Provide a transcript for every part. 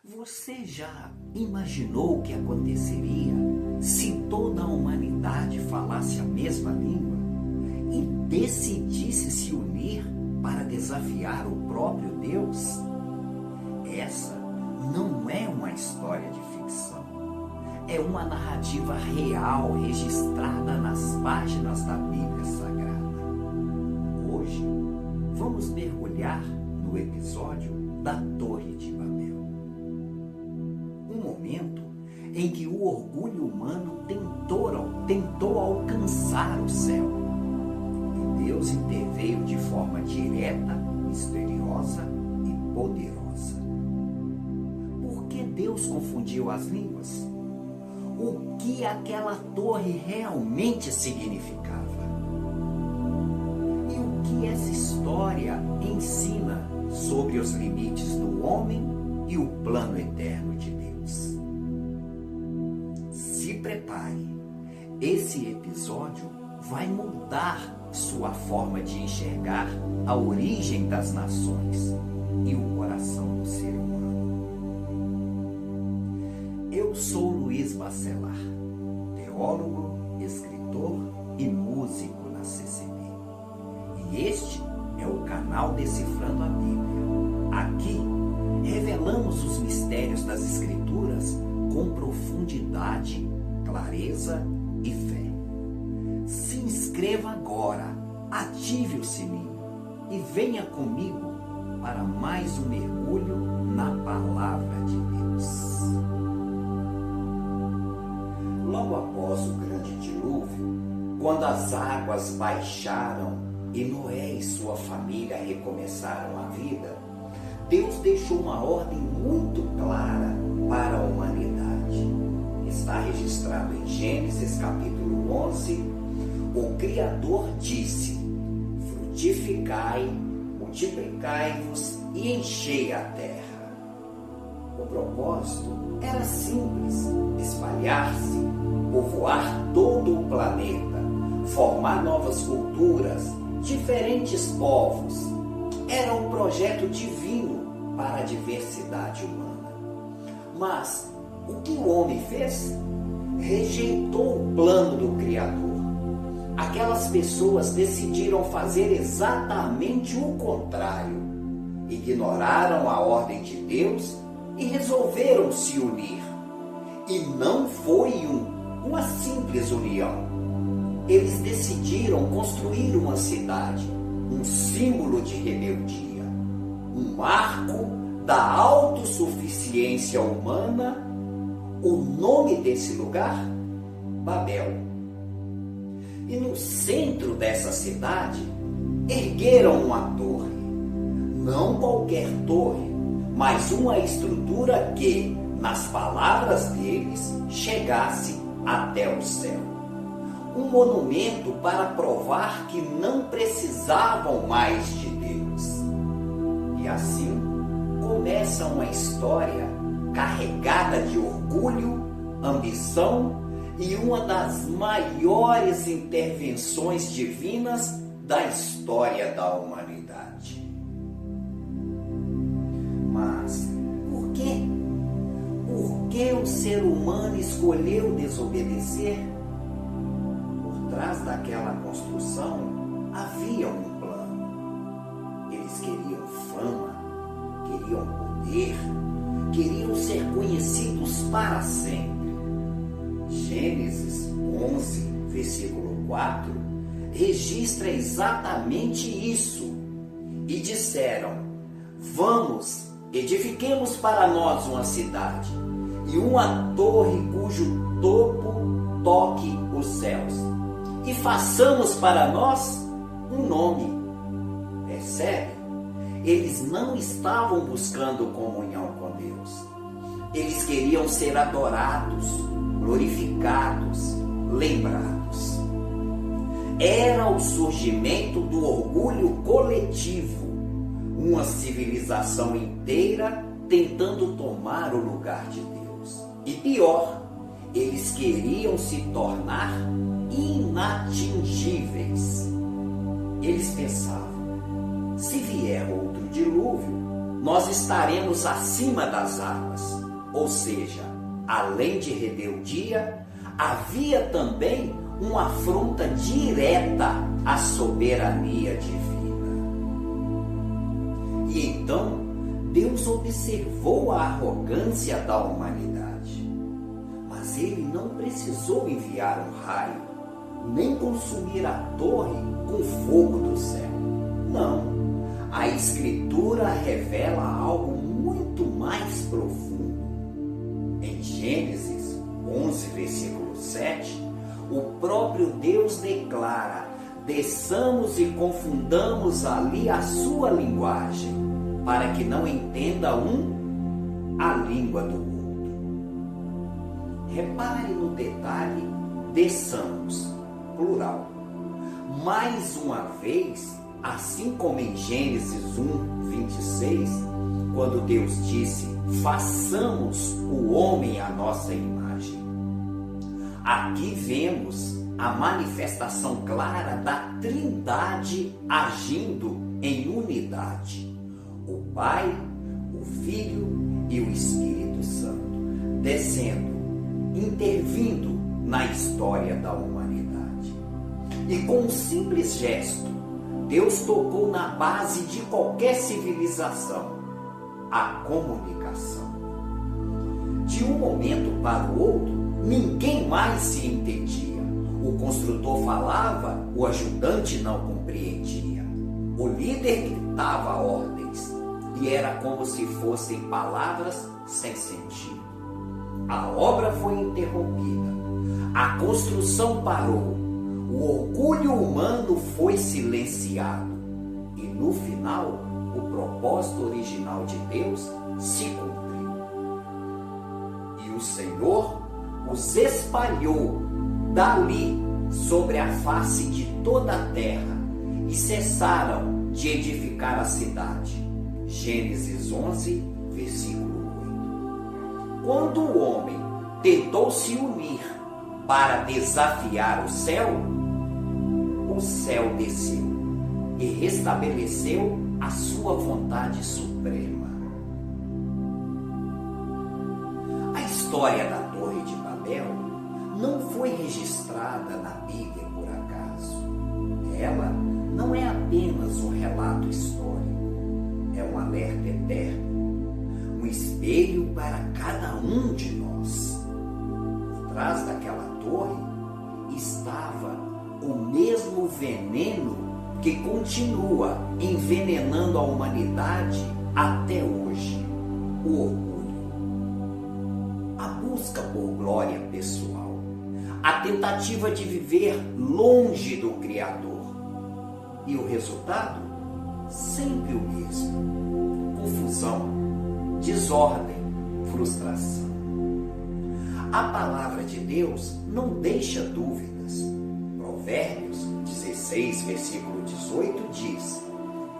Você já imaginou o que aconteceria se toda a humanidade falasse a mesma língua e decidisse se unir para desafiar o próprio Deus? Essa não é uma história de ficção. É uma narrativa real registrada nas páginas da Bíblia Sagrada. Hoje, vamos mergulhar no episódio da Torre de Babel. Um momento em que o orgulho humano tentou alcançar o céu. E Deus interveio de forma direta, misteriosa e poderosa. Por que Deus confundiu as línguas? O que aquela torre realmente significava? E o que essa história ensina sobre os limites do homem e o plano eterno de Deus? Se prepare, esse episódio vai mudar sua forma de enxergar a origem das nações e o coração do ser humano. Eu sou Luiz Bacelar, teólogo, escritor e músico na CCB. E este é o canal Decifrando a Bíblia. Aqui, revelamos os mistérios das Escrituras com profundidade, clareza e fé. Se inscreva agora, ative o sininho e venha comigo para mais um mergulho na Palavra de Deus. Logo após o grande dilúvio, quando as águas baixaram e Noé e sua família recomeçaram a vida, Deus deixou uma ordem muito clara para a humanidade. Está registrado em Gênesis capítulo 11. O Criador disse: frutificai, multiplicai-vos e enchei a terra. O propósito era simples: espalhar-se, povoar todo o planeta, formar novas culturas, diferentes povos. Era um projeto divino para a diversidade humana. Mas o que o homem fez? Rejeitou o plano do Criador. Aquelas pessoas decidiram fazer exatamente o contrário. Ignoraram a ordem de Deus e resolveram se unir. E não foi uma simples união. Eles decidiram construir uma cidade, um símbolo de rebeldia, um marco da autossuficiência humana. O nome desse lugar? Babel. E no centro dessa cidade, ergueram uma torre. Não qualquer torre, mas uma estrutura que, nas palavras deles, chegasse até o céu. Um monumento para provar que não precisavam mais de Deus. E assim começa uma história carregada de orgulho, ambição e uma das maiores intervenções divinas da história da humanidade. Mas por quê? Por que o ser humano escolheu desobedecer? Por trás daquela construção havia um plano. Eles queriam fama, queriam poder, queriam ser conhecidos para sempre. Gênesis 11, versículo 4, registra exatamente isso. E disseram: vamos, edifiquemos para nós uma cidade e uma torre cujo topo toque os céus, e façamos para nós um nome. Percebe? Eles não estavam buscando comunhão com Deus. Eles queriam ser adorados, glorificados, lembrados. Era o surgimento do orgulho coletivo, uma civilização inteira tentando tomar o lugar de Deus. E pior, eles queriam se tornar inatingíveis. Eles pensavam: se vier outro dilúvio, nós estaremos acima das águas. Ou seja, além de rebeldia, havia também uma afronta direta à soberania divina. E então, Deus observou a arrogância da humanidade, mas ele não precisou enviar um raio, nem consumir a torre com fogo do céu. Não, a Escritura revela algo muito mais profundo. Em Gênesis 11, versículo 7, o próprio Deus declara: desçamos e confundamos ali a sua linguagem, para que não entenda um a língua do outro. Repare no detalhe, desçamos, plural. Mais uma vez, assim como em Gênesis 1, 26, quando Deus disse: façamos o homem à nossa imagem. Aqui vemos a manifestação clara da Trindade agindo em unidade. O Pai, o Filho e o Espírito Santo, descendo, intervindo na história da humanidade. E com um simples gesto, Deus tocou na base de qualquer civilização, a comunicação. De um momento para o outro, ninguém mais se entendia. O construtor falava, o ajudante não compreendia. O líder gritava ordens, e era como se fossem palavras sem sentido. A obra foi interrompida, a construção parou, o orgulho humano foi silenciado, e no final, o propósito original de Deus se cumpriu. E o Senhor os espalhou dali sobre a face de toda a terra, e cessaram de edificar a cidade. Gênesis 11, versículo 8. Quando o homem tentou se unir para desafiar o céu desceu e restabeleceu a sua vontade suprema. A história da Torre de Babel não foi registrada na Bíblia por acaso. Ela não é apenas um relato histórico, é um alerta eterno, um espelho para cada um de nós. Por trás daquela torre estava o mesmo veneno que continua envenenando a humanidade até hoje: o orgulho, a busca por glória pessoal, a tentativa de viver longe do Criador. E o resultado? Sempre o mesmo: confusão, desordem, frustração. A palavra de Deus não deixa dúvidas. Provérbios 16, versículo 18 diz: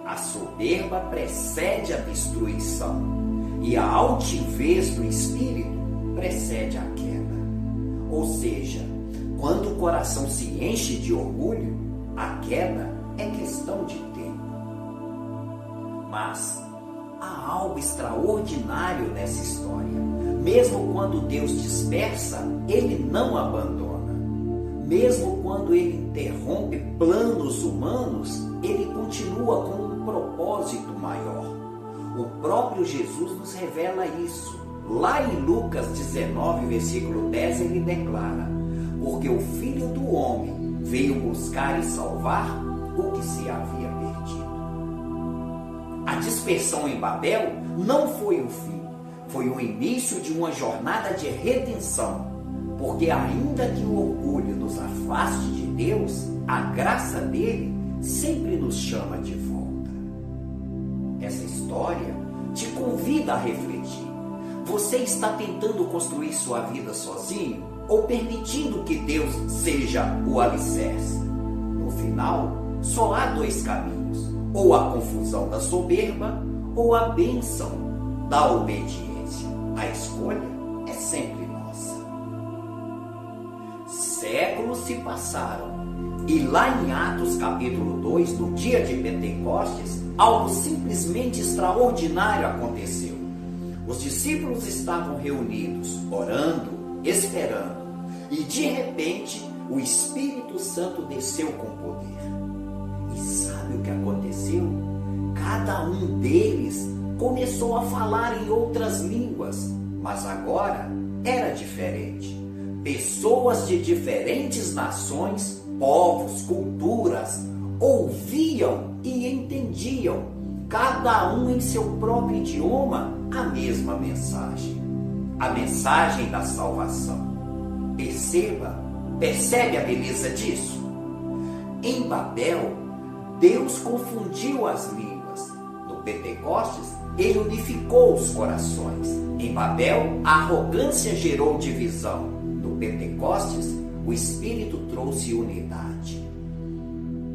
a soberba precede a destruição, e a altivez do espírito precede a queda. Ou seja, quando o coração se enche de orgulho, a queda é questão de tempo. Mas há algo extraordinário nessa história. Mesmo quando Deus dispersa, Ele não abandona. Mesmo quando Ele interrompe planos humanos, Ele continua com um propósito maior. O próprio Jesus nos revela isso. Lá em Lucas 19, versículo 10, Ele declara: porque o Filho do Homem veio buscar e salvar o que se havia perdido. A dispersão em Babel não foi o fim, foi o início de uma jornada de redenção, porque ainda que o orgulho nos afaste de Deus, a graça dele sempre nos chama de volta. Essa história te convida a refletir. Você está tentando construir sua vida sozinho ou permitindo que Deus seja o alicerce? No final, só há dois caminhos: ou a confusão da soberba ou a bênção da obediência. A escolha é sempre nossa. Séculos se passaram e lá em Atos capítulo 2, no dia de Pentecostes, algo simplesmente extraordinário aconteceu. Os discípulos estavam reunidos, orando, esperando, e de repente o Espírito Santo desceu com poder. E sabe o que aconteceu? Cada um deles começou a falar em outras línguas, mas agora era diferente. Pessoas de diferentes nações, povos, culturas, ouviam e entendiam, cada um em seu próprio idioma, a mesma mensagem. A mensagem da salvação. Percebe a beleza disso? Em Babel, Deus confundiu as línguas. No Pentecostes, Ele unificou os corações. Em Babel, a arrogância gerou divisão. No Pentecostes, o Espírito trouxe unidade.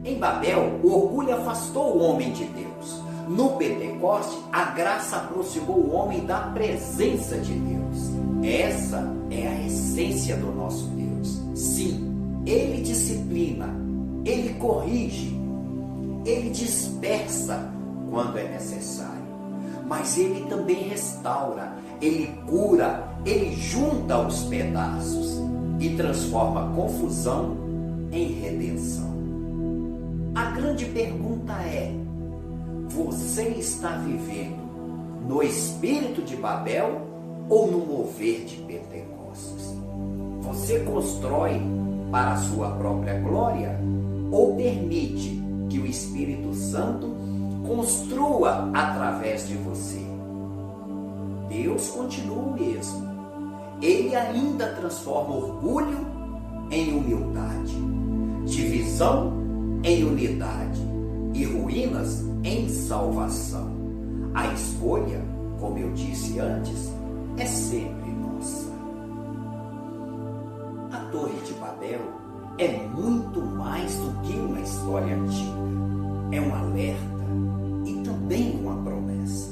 Em Babel, o orgulho afastou o homem de Deus. No Pentecoste, a graça aproximou o homem da presença de Deus. Essa é a essência do nosso Deus. Sim, Ele disciplina, Ele corrige, Ele dispersa quando é necessário. Mas Ele também restaura, Ele cura, Ele junta os pedaços e transforma a confusão em redenção. A grande pergunta é: você está vivendo no espírito de Babel ou no mover de Pentecostes? Você constrói para a sua própria glória ou permite que o Espírito Santo construa através de você? Deus continua o mesmo. Ele ainda transforma orgulho em humildade, divisão em unidade e ruínas em salvação. A escolha, como eu disse antes, é sempre nossa. A Torre de Babel é muito mais do que uma história antiga. É um alerta e também uma promessa.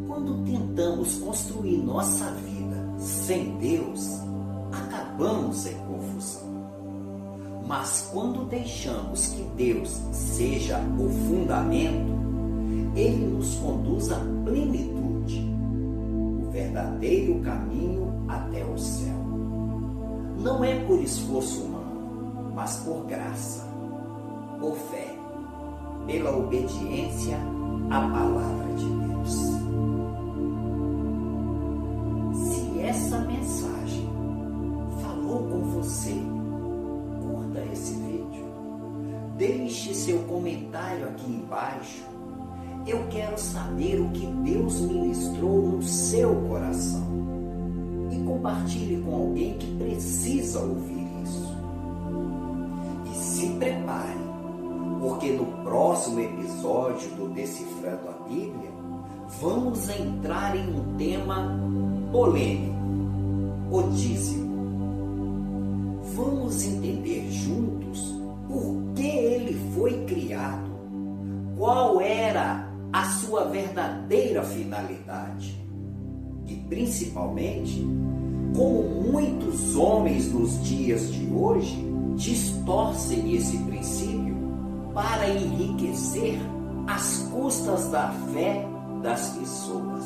Quando tentamos construir nossa vida sem Deus, acabamos em confusão. Mas quando deixamos que Deus seja o fundamento, Ele nos conduz à plenitude, o verdadeiro caminho até o céu. Não é por esforço humano, mas por graça, por fé, pela obediência à palavra de Deus. Se essa mensagem falou com você, curta esse vídeo, deixe seu comentário aqui embaixo. Eu quero saber o que Deus ministrou no seu coração. E compartilhe com alguém que precisa ouvir isso. E se prepare, porque no próximo episódio do Decifrando a Bíblia, vamos entrar em um tema polêmico, o dízimo. Vamos entender juntos por que ele foi criado, qual era a sua verdadeira finalidade e, principalmente, como muitos homens nos dias de hoje distorcem esse princípio para enriquecer às custas da fé das pessoas.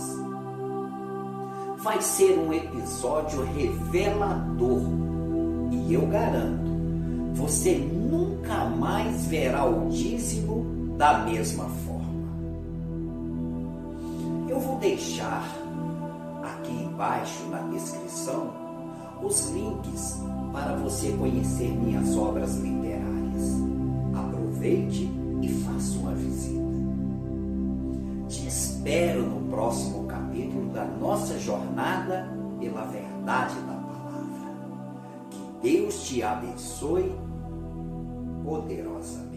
Vai ser um episódio revelador e eu garanto, você nunca mais verá o dízimo da mesma forma. Eu vou deixar aqui embaixo na descrição os links para você conhecer minhas obras literárias. Aproveite e faça uma visita. Te espero no próximo capítulo da nossa jornada pela verdade da palavra. Que Deus te abençoe poderosamente.